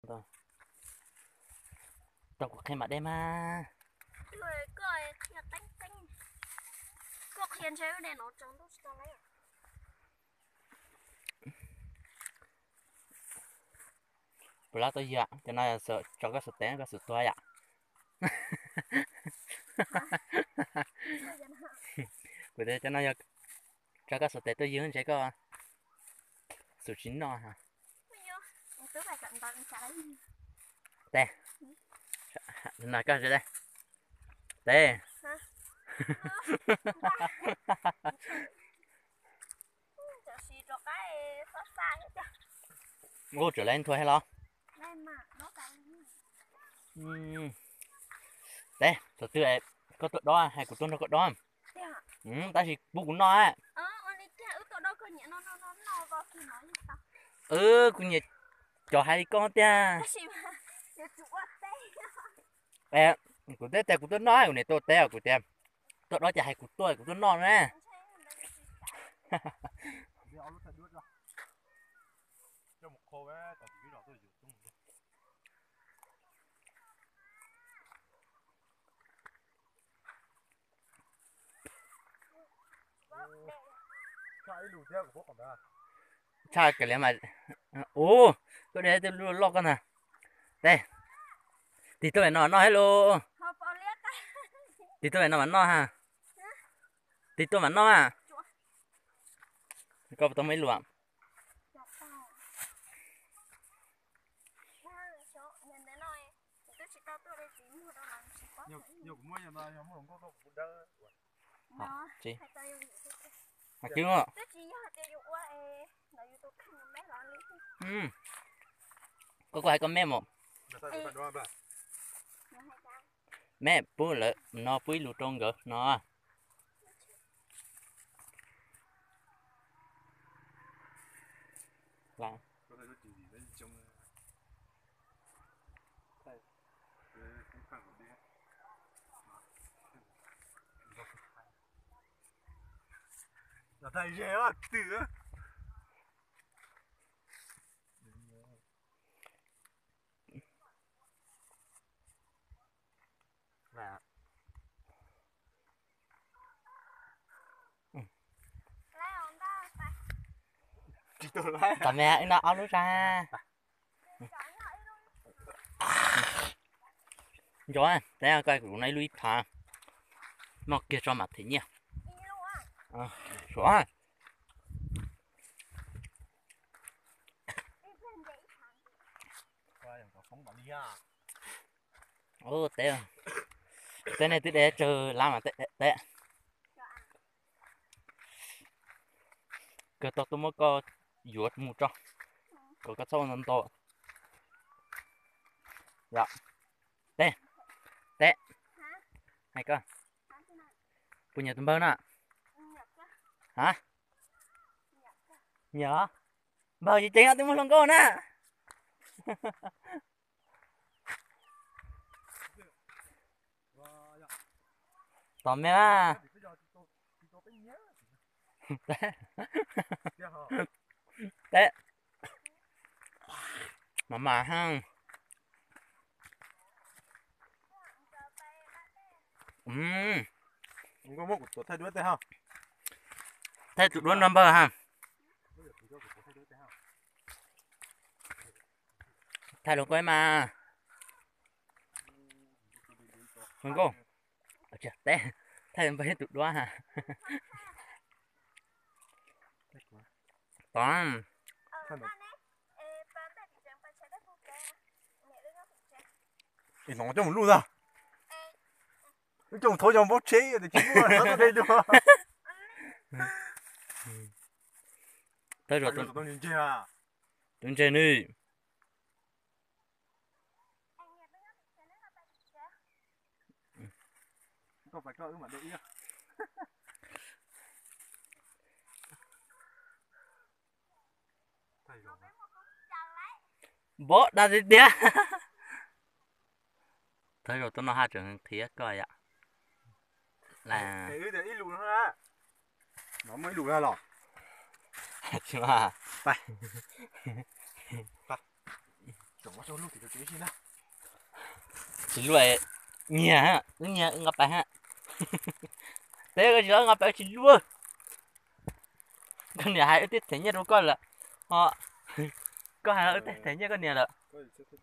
Rồi. Tao có khen mặt đây mà. Rồi coi thiệt tánh tánh. Có khen chơi này nó trông tốt cho lấy. Bữa đó tôi dạ, cho nên là sợ cho cái sự té cái sự toa ạ. Bữa đó cho nên là cho cái sự té tôi dưới sẽ có sự chín nó hả? Tớ phải cẩn thận trái. Tè. Nói cái gì đây? Tè. Chờ xì cho cái phát xa hết chưa? Ngô trở lên thôi hay lo? Lên mà nó càng. Tè, thật sự là có tụi đó hay của tôi nó có đó. Thế hả? Ta chỉ bút của nó á. Anh ấy theo tụi đó có nhẹ nó vào khi nói như sao? Cũng như cho hai con tè. Cái gì mà? Để chủ quá tê. Tè, của tè của tôi nói của này tôi tè của tè. Tụi đó chả hay của tôi non nè. cho một khô á, còn chỉ rõ tôi dùng chung. Sao ấy lùi theo của bố còn đó. Sao cái này mà ồ tôi để tôi lo con nè đây thì tôi nó hello thì tôi nó mà nó ha thì tôi mà nó à có tôi mấy luồng nhiều cũng mua nhà này không có cũng đỡ. chị mà chứ không có ai có mẹ một mẹ bố lợ nó búi lù trông gỡ nó là là thầy dễ quá từ á. là cả mẹ nó áo nó ra rồi thế là coi của này lui thả nó kia cho mặt thế nhỉ rồi ô té té này tôi để chờ làm mà té cái tôi mới có yuột một trong có cái sau nó to dạ té té hay cơ punya tembang nak hả nhớ bao gì chính là tôi muốn lòng cô nè tóm mẹ té mà ha Không có một của thay đuôi tay ha. thế tụi đuôi number ha thay đồ coi mà không cô chà té thay làm phải tụi đuôi ha toàn Thì nó cho một luôn ra. Trông thôi trong bốc chế thì chỉ mua nó tới đây được. tới rồi tôi nhìn chưa à? tôi chơi đi Có phải coi mà để ý à? bố đã đi tía thấy rồi tôi nói hai trường thiệt coi ạ là để ý lùi nó ra. Nó mới lùi ra lọ. chứ mà Tay. Tay. Chuẩn quá. cho lúc thì được cái gì đó chỉ loại nhà ha nhà ngập bài ha thế cái gì đó ngập bài chỉ luôn con nhà hai tiết thế nhất đâu con là họ có hai tiết thế nhất con nhà là có gì sẽ